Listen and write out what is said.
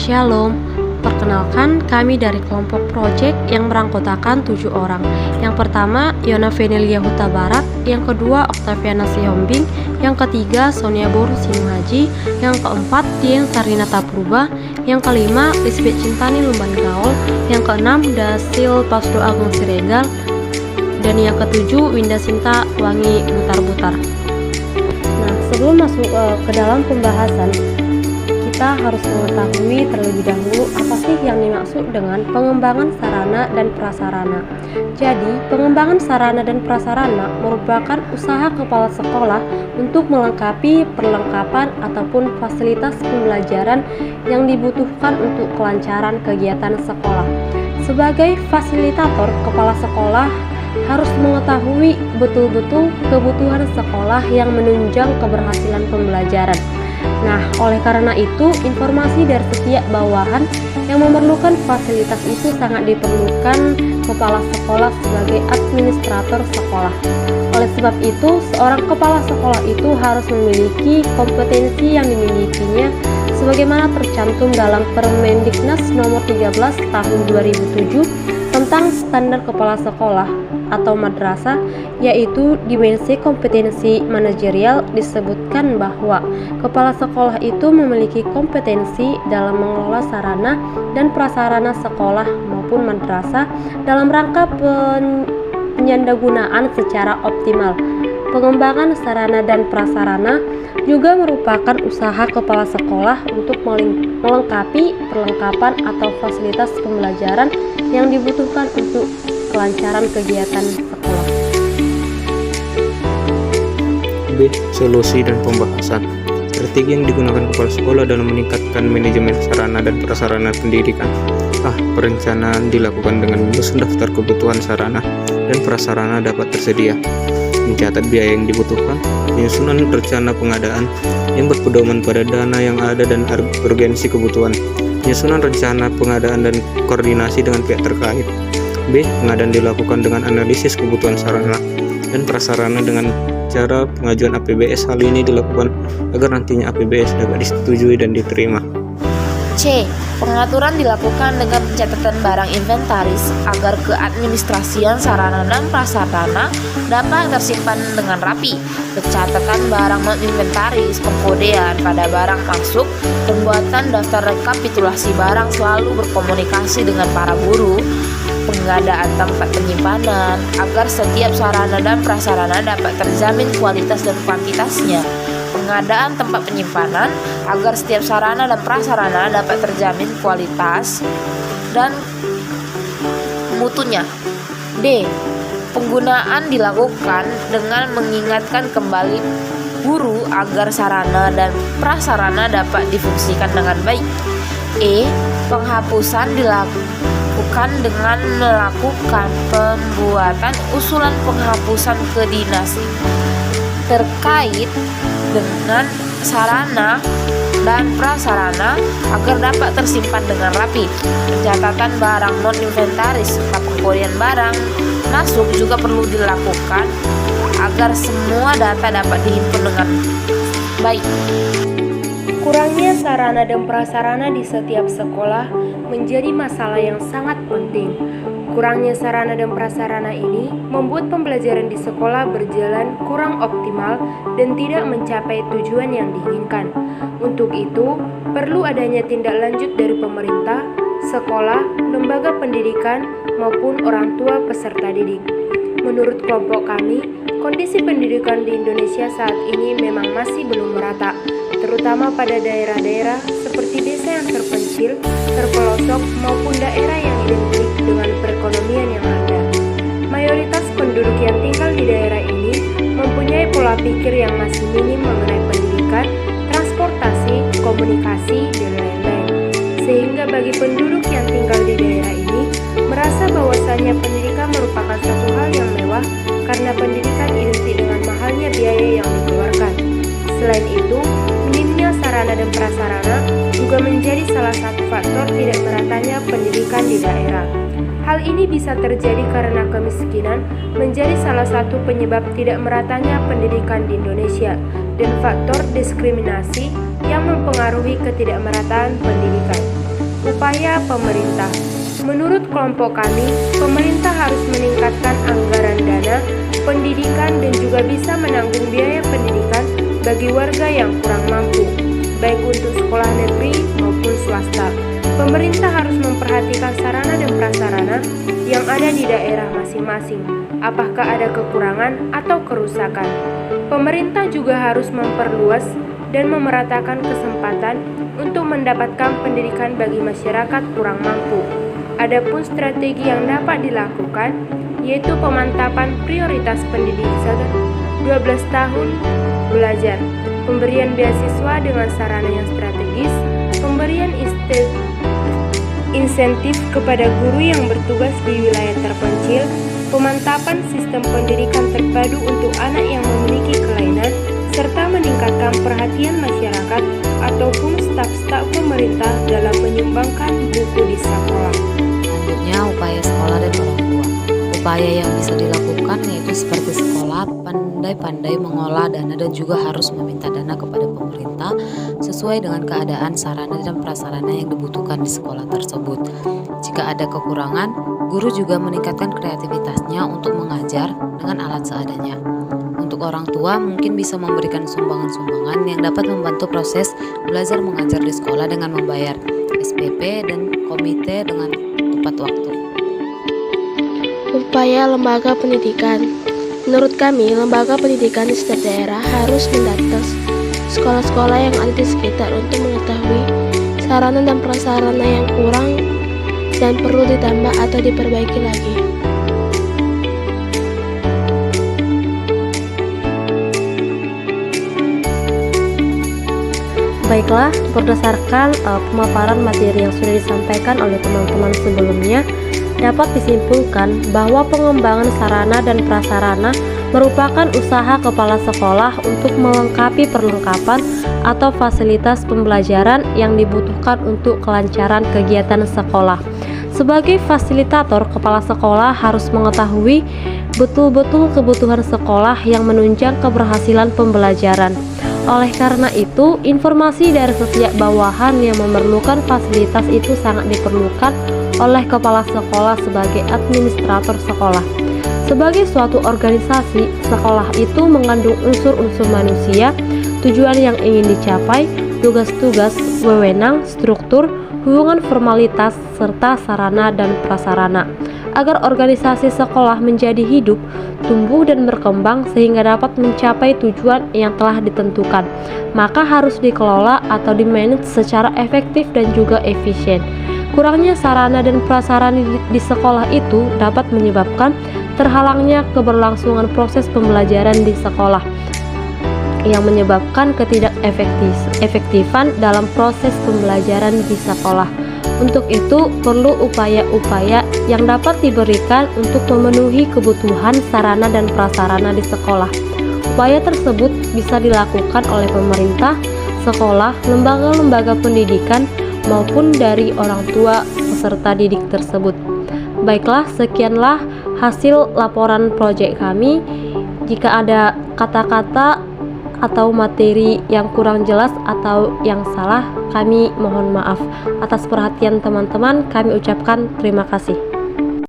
Shalom, perkenalkan kami dari kelompok project yang beranggotakan 7 orang. Yang pertama, Yona Venelia Huta Barat. Yang kedua, Octaviana Sihombing. Yang ketiga, Sonia Boru Sinuhaji. Yang keempat, Dieng Sarinata Purba. Yang kelima, Lisbeth Cintani Lumban Gaul. Yang keenam, Dasil Pasdo Agung Siregar. Dan yang ketujuh, Winda Sinta Wangi Butar-Butar. Nah, sebelum masuk ke dalam pembahasan, kita harus mengetahui terlebih dahulu apa sih yang dimaksud dengan pengembangan sarana dan prasarana. Jadi, pengembangan sarana dan prasarana merupakan usaha kepala sekolah untuk melengkapi perlengkapan ataupun fasilitas pembelajaran yang dibutuhkan untuk kelancaran kegiatan sekolah. Sebagai fasilitator, kepala sekolah harus mengetahui betul-betul kebutuhan sekolah yang menunjang keberhasilan pembelajaran. Nah, oleh karena itu, informasi dari setiap bawahan yang memerlukan fasilitas itu sangat diperlukan kepala sekolah sebagai administrator sekolah. Oleh sebab itu, seorang kepala sekolah itu harus memiliki kompetensi yang dimilikinya sebagaimana tercantum dalam Permendiknas nomor 13 tahun 2007 tentang standar kepala sekolah atau madrasah, yaitu dimensi kompetensi manajerial. Disebutkan bahwa kepala sekolah itu memiliki kompetensi dalam mengelola sarana dan prasarana sekolah maupun madrasah dalam rangka penyandanggunaan secara optimal. Pengembangan sarana dan prasarana juga merupakan usaha kepala sekolah untuk melengkapi perlengkapan atau fasilitas pembelajaran yang dibutuhkan untuk kelancaran kegiatan sekolah. B. Solusi dan pembahasan. Strategi yang digunakan kepala sekolah dalam meningkatkan manajemen sarana dan prasarana pendidikan. A. Perencanaan dilakukan dengan menyusun daftar kebutuhan sarana dan prasarana dapat tersedia, mencatat biaya yang dibutuhkan, penyusunan rencana pengadaan yang berpedoman pada dana yang ada dan urgensi kebutuhan, penyusunan rencana pengadaan dan koordinasi dengan pihak terkait. B. Pengadaan dilakukan dengan analisis kebutuhan sarana dan prasarana dengan cara pengajuan APBS. Hal ini dilakukan agar nantinya APBS dapat disetujui dan diterima. C. Pengaturan dilakukan dengan pencatatan barang inventaris agar keadministrasian sarana dan prasarana dapat tersimpan dengan rapi. Pencatatan barang non-inventaris, pengkodean pada barang masuk, pembuatan daftar rekapitulasi barang, selalu berkomunikasi dengan para guru, pengadaan tempat penyimpanan agar setiap sarana dan prasarana dapat terjamin kualitas dan kuantitasnya. Pengadaan tempat penyimpanan agar setiap sarana dan prasarana dapat terjamin kualitas dan mutunya. D. Penggunaan dilakukan dengan mengingatkan kembali guru agar sarana dan prasarana dapat difungsikan dengan baik. E. Penghapusan dilakukan dengan melakukan pembuatan usulan penghapusan ke dinas terkait dengan sarana dan prasarana agar dapat tersimpan dengan rapi. Pencatatan barang non-inventaris serta pengkodean barang masuk juga perlu dilakukan agar semua data dapat dihimpun dengan baik. Kurangnya sarana dan prasarana di setiap sekolah menjadi masalah yang sangat penting. Kurangnya sarana dan prasarana ini membuat pembelajaran di sekolah berjalan kurang optimal dan tidak mencapai tujuan yang diinginkan. Untuk itu, perlu adanya tindak lanjut dari pemerintah, sekolah, lembaga pendidikan, maupun orang tua peserta didik. Menurut kelompok kami, kondisi pendidikan di Indonesia saat ini memang masih belum merata, terutama pada daerah-daerah seperti desa yang terpencil, terpelosok, maupun daerah yang identik dengan perekonomian yang ada. Mayoritas penduduk yang tinggal di daerah ini mempunyai pola pikir yang masih minim mengenai pendidikan, transportasi, komunikasi, dan lain-lain. Sehingga bagi penduduk yang tinggal di daerah ini merasa bahwasannya pendidikan merupakan satu hal yang mewah karena pendidikan identik dengan mahalnya biaya yang dikeluarkan. Selain itu, minimnya sarana dan prasarana juga menjadi salah satu faktor tidak meratanya pendidikan di daerah. Hal ini bisa terjadi karena kemiskinan menjadi salah satu penyebab tidak meratanya pendidikan di Indonesia dan faktor diskriminasi yang mempengaruhi ketidakmerataan pendidikan. Upaya pemerintah. Menurut kelompok kami, pemerintah harus meningkatkan anggaran dana pendidikan dan juga bisa menanggung biaya pendidikan bagi warga yang kurang mampu, baik untuk sekolah negeri maupun swasta. Pemerintah harus memperhatikan sarana dan prasarana yang ada di daerah masing-masing, apakah ada kekurangan atau kerusakan. Pemerintah juga harus memperluas dan memeratakan kesempatan untuk mendapatkan pendidikan bagi masyarakat kurang mampu. Adapun strategi yang dapat dilakukan yaitu pemantapan prioritas pendidikan 12 tahun belajar, pemberian beasiswa dengan sarana yang strategis, pemberian insentif kepada guru yang bertugas di wilayah terpencil, pemantapan sistem pendidikan terpadu untuk anak yang memiliki kelainan, serta meningkatkan perhatian masyarakat ataupun staf-staf pemerintah dalam menyumbangkan buku di sekolah. Selanjutnya, upaya sekolah dan orang tua. Upaya yang bisa dilakukan yaitu seperti sekolah pandai-pandai mengolah dana dan juga harus meminta dana kepada pemerintah sesuai dengan keadaan sarana dan prasarana yang dibutuhkan di sekolah tersebut. Jika ada kekurangan, guru juga meningkatkan kreativitasnya untuk mengajar dengan alat seadanya. Untuk orang tua mungkin bisa memberikan sumbangan-sumbangan yang dapat membantu proses belajar mengajar di sekolah dengan membayar SPP dan komite dengan tepat waktu. Upaya lembaga pendidikan. Menurut kami, lembaga pendidikan di setiap daerah harus mendata sekolah-sekolah yang ada di sekitar untuk mengetahui sarana dan prasarana yang kurang dan perlu ditambah atau diperbaiki lagi. Baiklah, berdasarkan pemaparan materi yang sudah disampaikan oleh teman-teman sebelumnya, dapat disimpulkan bahwa pengembangan sarana dan prasarana merupakan usaha kepala sekolah untuk melengkapi perlengkapan atau fasilitas pembelajaran yang dibutuhkan untuk kelancaran kegiatan sekolah. Sebagai fasilitator, kepala sekolah harus mengetahui betul-betul kebutuhan sekolah yang menunjang keberhasilan pembelajaran. Oleh karena itu, informasi dari setiap bawahan yang memerlukan fasilitas itu sangat diperlukan oleh kepala sekolah sebagai administrator sekolah. Sebagai suatu organisasi, sekolah itu mengandung unsur-unsur manusia, tujuan yang ingin dicapai, tugas-tugas, wewenang, struktur, hubungan formalitas, serta sarana dan prasarana. Agar organisasi sekolah menjadi hidup, tumbuh dan berkembang sehingga dapat mencapai tujuan yang telah ditentukan, maka harus dikelola atau dimanage secara efektif dan juga efisien. Kurangnya sarana dan prasarana di sekolah itu dapat menyebabkan terhalangnya keberlangsungan proses pembelajaran di sekolah, yang menyebabkan ketidakefektifan dalam proses pembelajaran di sekolah. Untuk itu, perlu upaya-upaya yang dapat diberikan untuk memenuhi kebutuhan sarana dan prasarana di sekolah. Upaya tersebut bisa dilakukan oleh pemerintah, sekolah, lembaga-lembaga pendidikan, maupun dari orang tua peserta didik tersebut. Baiklah, sekianlah hasil laporan proyek kami. Jika ada kata-kata atau materi yang kurang jelas atau yang salah, kami mohon maaf. Atas perhatian teman-teman, kami ucapkan terima kasih.